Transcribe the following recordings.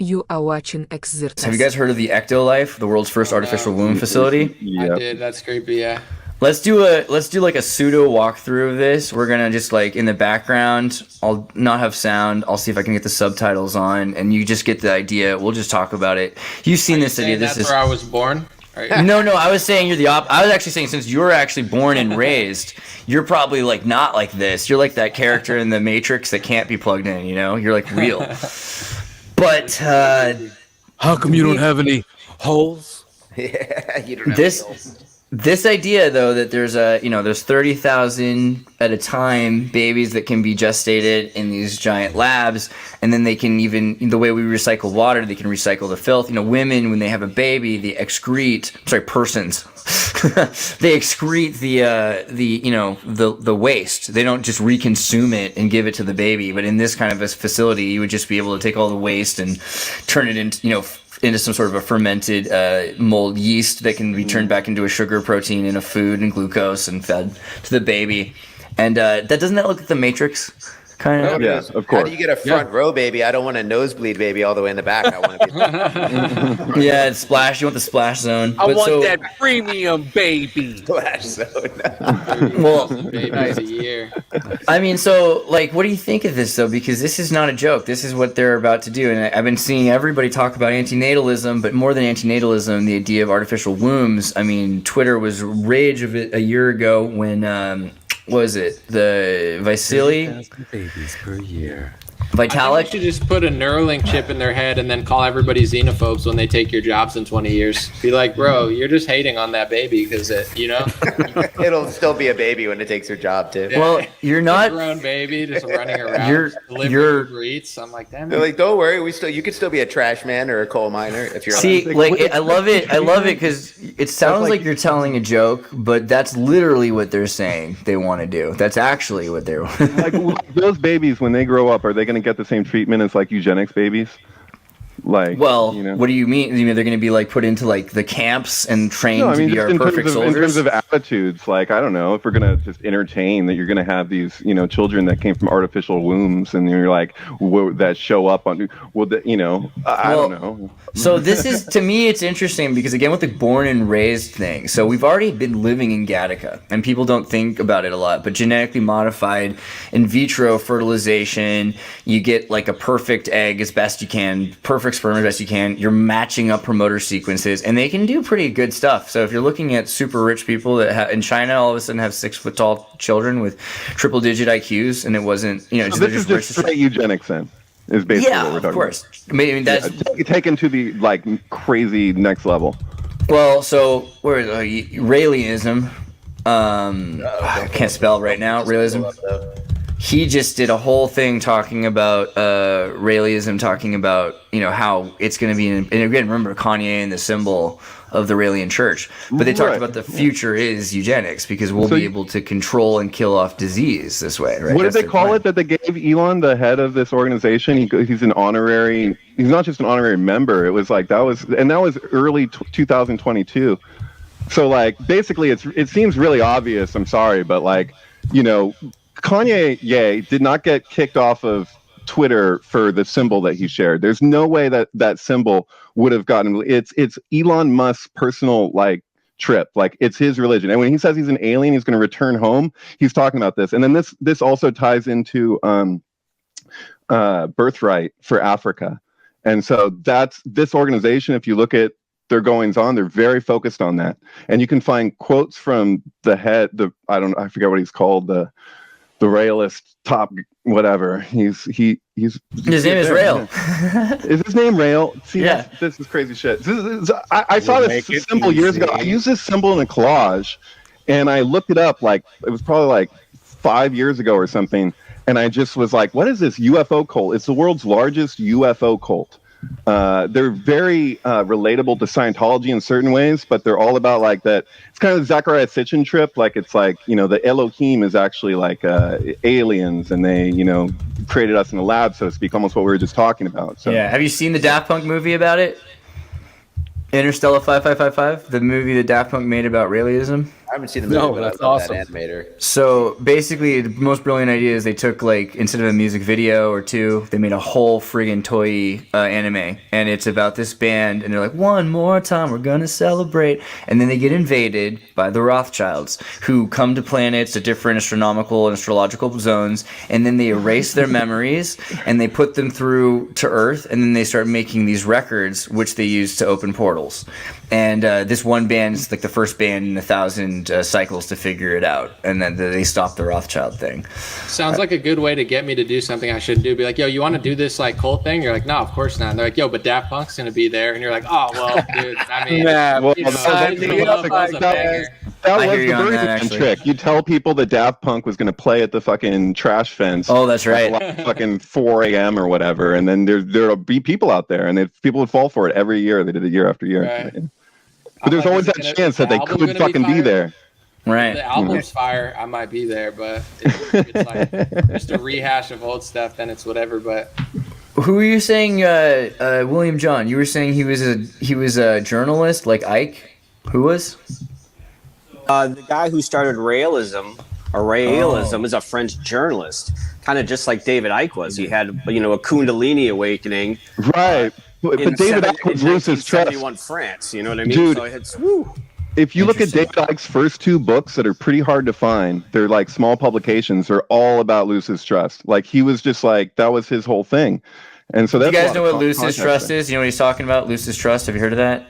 You are watching Xirtus. Have you guys heard of the EctoLife, the world's first artificial womb facility? Yeah, I did. That's creepy. Yeah. Let's do like a pseudo walkthrough of this. We're gonna just like in the background. I'll not have sound. I'll see if I can get the subtitles on, and you just get the idea. We'll just talk about it. You've seen this idea. That's where I was born. Right? No. I was saying you're the I was actually saying since you were actually born and raised, you're probably like not like this. You're like that character in the Matrix that can't be plugged in. You know, you're like real. But how come you don't have any holes? Yeah, you don't have any holes. This idea, though, that there's there's 30,000 at a time babies that can be gestated in these giant labs, and then they can even, the way we recycle water, they can recycle the filth. Women, when they have a baby, they excrete. Persons, they excrete the waste. They don't just reconsume it and give it to the baby. But in this kind of a facility, you would just be able to take all the waste and turn it into some sort of a fermented mold yeast that can be turned back into a sugar protein in a food and glucose and fed to the baby. And doesn't that look like the Matrix? Kind of. Yeah, of course. How do you get a front row baby? I don't want a nosebleed baby all the way in the back. I want to be yeah, it's splash. You want the splash zone. I want that premium baby. Splash zone. Well, babies a year. I mean, so like, what do you think of this though? Because this is not a joke. This is what they're about to do, and I've been seeing everybody talk about antinatalism, but more than antinatalism, the idea of artificial wombs. I mean, Twitter was rage of it a year ago when. Was it the Vasily? 30,000 babies per year. Vitalik? You should just put a Neuralink chip in their head and then call everybody xenophobes when they take your jobs in 20 years. Be like, bro, you're just hating on that baby because it'll still be a baby when it takes your job too. Yeah. Well, you're not a grown baby just running around. You're Uber Eats. I'm like, damn. They're like, don't worry, you could still be a trash man or a coal miner if you're. I love it because it sounds like you're telling a joke, but that's literally what they're saying they want to do. That's actually what they're like. Those babies, when they grow up, are they going to get the same treatment as like eugenics babies? Like, what do you mean? They're going to be like put into like the camps and trained to be our perfect soldiers? In terms of attitudes, like I don't know if we're going to just entertain that you're going to have these children that came from artificial wombs and you're like that show up on I don't know. So this is, to me, it's interesting because again with the born and raised thing. So we've already been living in Gattaca and people don't think about it a lot, but genetically modified in vitro fertilization, you get like a perfect egg as best you can, perfect sperm as best you can. You're matching up promoter sequences, and they can do pretty good stuff. So if you're looking at super rich people that in China all of a sudden have 6-foot tall children with triple-digit IQs, and it wasn't so this is just straight eugenics then. Is basically what we're talking of course. About. I mean that's taken to the like crazy next level. Well, so where is Raëlism? I can't spell right now. Raëlism. He just did a whole thing talking about Raëlism, talking about how it's going to be. And again, remember Kanye and the symbol of the Raëlian Church, but they talked about the future is eugenics because we'll be able to control and kill off disease this way. Right? What did they call it that they gave Elon, the head of this organization? He's an honorary. He's not just an honorary member. It was like that was early 2022. So like basically, it seems really obvious. I'm sorry, but like Kanye did not get kicked off of Twitter for the symbol that he shared. There's no way that symbol would have gotten. It's Elon Musk's personal like trip. Like it's his religion. And when he says he's an alien, he's going to return home. He's talking about this. And then this also ties into birthright for Africa. And so that's this organization. If you look at their goings on, they're very focused on that. And you can find quotes from the head. I forget what he's called. The Railist top whatever. His name is Rail. Is his name Rail? See, yeah. This is crazy shit. I saw this symbol years ago. I used this symbol in a collage, and I looked it up. Like it was probably like 5 years ago or something. And I just was like, "What is this UFO cult? It's the world's largest UFO cult." They're very relatable to Scientology in certain ways, but they're all about like that. It's kind of the Zachariah Sitchin trip. Like it's like, the Elohim is actually like aliens and they, created us in a lab, so to speak, almost what we were just talking about. So yeah. Have you seen the Daft Punk movie about it? Interstellar 5555, the movie that Daft Punk made about Raëlism. I haven't seen the movie, but that's I love awesome. that animator. So basically, the most brilliant idea is they took, like, instead of a music video or two, they made a whole friggin' toy anime. And it's about this band, and they're like, one more time, we're gonna celebrate. And then they get invaded by the Rothschilds, who come to planets at different astronomical and astrological zones, and then they erase their memories, and they put them through to Earth, and then they start making these records, which they use to open portals. And this one band is like the first band in 1,000 cycles to figure it out, and then they stopped the Rothschild thing. Sounds like a good way to get me to do something I should do. Be like, yo, you want to do this like cult thing? You're like, no, of course not. And they're like, yo, but Daft Punk's gonna be there, and you're like, oh well, dude. I mean, Nah, Well, you know, that Sign Me Up was a banger. That I was hear the you on Burger that, Man actually. trick. You tell people that Daft Punk was going to play at the fucking trash fence. Oh, that's right. At like fucking 4 a.m. or whatever, and then there'll be people out there, and people would fall for it every year. They did it year after year. Right. But there's I'm always like, that is it chance gonna- that they the album could gonna be fucking be fire? there. Right. The album's fire. I might be there, but if it's like just a rehash of old stuff, then it's whatever. But Who were you saying? William John. You were saying he was a journalist like Ike. Who was? The guy who started Raëlism is a French journalist, kind of just like David Icke was. He had, a Kundalini awakening. Right. But David Icke was Lucis Trust. 1971 France, you know what I mean? Dude. So it's, woo. If you look at David Icke's first 2 books that are pretty hard to find, they're like small publications. They're all about Lucis Trust. Like he was just like, that was his whole thing. And so Do that's you a guys lot know of what Lucis context Trust there. is? You know what he's talking about? Lucis Trust. Have you heard of that?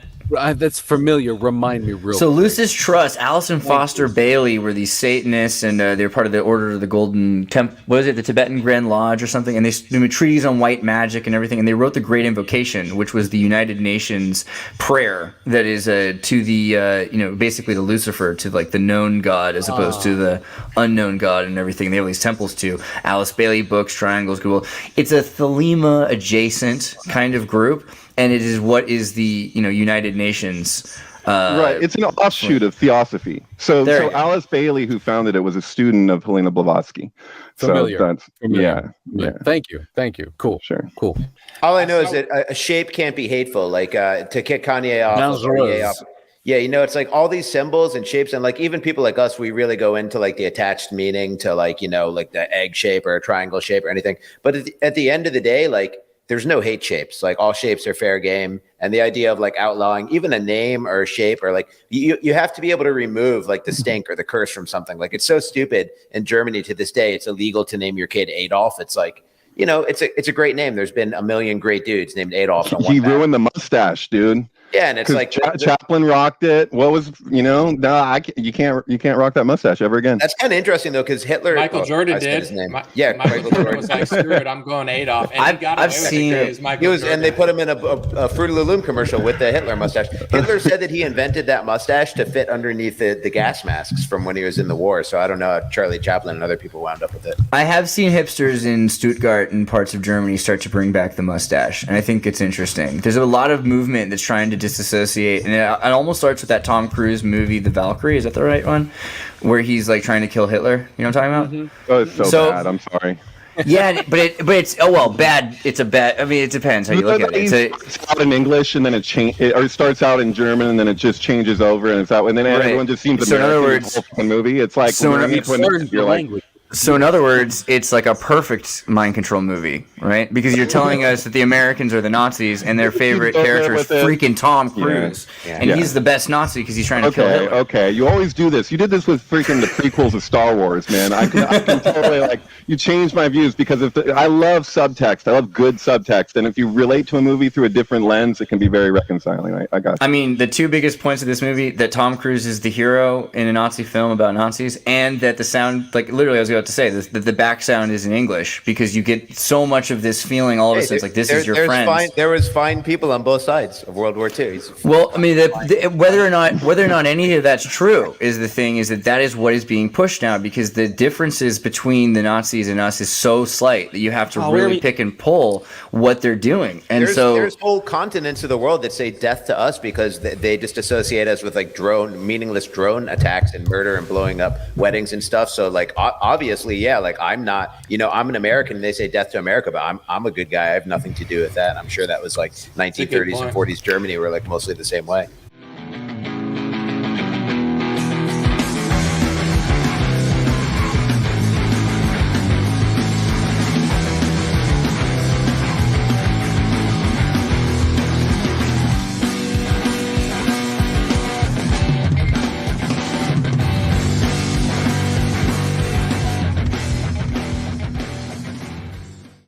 That's familiar. Remind me real So quick. Lucis Trust, Allison Foster Bailey were these Satanists, and they're part of the Order of the Golden What is it, the Tibetan Grand Lodge or something? And they made treaties on white magic and everything. And they wrote the Great Invocation, which was the United Nations prayer that is to the basically to Lucifer, to like the known God as opposed to the unknown God and everything. They have these temples to Alice Bailey books, triangles, Google. It's a Thelema adjacent kind of group. And it is what is the United Nations. Right, it's an offshoot of Theosophy. So Alice Bailey, who founded it, was a student of Helena Blavatsky. Familiar. So that's, Familiar. yeah. Thank you. Cool. Sure. Cool. All I know is that a shape can't be hateful. Like to kick Kanye off. Dangerous. Yeah, it's like all these symbols and shapes, and like even people like us, we really go into like the attached meaning to like like the egg shape or a triangle shape or anything. But at the end of the day, like there's no hate shapes. Like all shapes are fair game, and the idea of like outlawing even a name or a shape or like you have to be able to remove like the stink or the curse from something. Like it's so stupid in Germany to this day. It's illegal to name your kid Adolf. It's like it's a great name. There's been a million great dudes named Adolf. He ruined the mustache, dude. Yeah, and it's like Chaplin rocked it. What was you can't rock that mustache ever again. That's kind of interesting though, because Hitler. Michael Jordan I said did. his name. Michael Jordan was like, screw it, I'm going Adolf. And he got I've away with seen it. it. He was Michael Jordan. And they put him in a Fruit of the Loom commercial with the Hitler mustache. Hitler said that he invented that mustache to fit underneath the gas masks from when he was in the war. So I don't know if Charlie Chaplin and other people wound up with it. I have seen hipsters in Stuttgart and parts of Germany start to bring back the mustache, and I think it's interesting. There's a lot of movement that's trying to disassociate, and it almost starts with that Tom Cruise movie, The Valkyrie. Is that the right one? Where he's like trying to kill Hitler. You know what I'm talking about? Oh, it's so bad. I'm sorry. Yeah, but it's bad. It's a bad. I mean, it depends how you look at it. It starts out in English and then it starts out in German and then it just changes over and then everyone just seems So in other American words- the whole fucking movie. It's like So in- you're like, So in other words, it's like a perfect mind control movie, right? Because you're telling us that the Americans are the Nazis and their favorite go there character is with it. freaking Tom Cruise, and he's the best Nazi because he's trying to kill Hitler. Okay. You always do this. You did this with freaking the prequels of Star Wars, man. I can totally you changed my views because I love subtext. I love good subtext, and if you relate to a movie through a different lens, it can be very reconciling. I got you. I mean, the two biggest points of this movie, that Tom Cruise is the hero in a Nazi film about Nazis, and that the sound, like literally I was about to say, that the back sound is in English, because you get so much of this feeling all of a sudden, it's like this is your friend. There was fine people on both sides of World War II. Well, I mean, whether or not any of that's true is the thing, is that is what is being pushed now, because the differences between the Nazis and us is so slight that you have to really pick and pull what they're doing. And there's whole continents of the world that say death to us because they just associate us with like meaningless drone attacks and murder and blowing up weddings and stuff. So like obviously obviously, yeah, like I'm not, I'm an American and they say death to America, but I'm a good guy. I have nothing to do with that. I'm sure that was like 1930s and 40s Germany were like mostly the same way.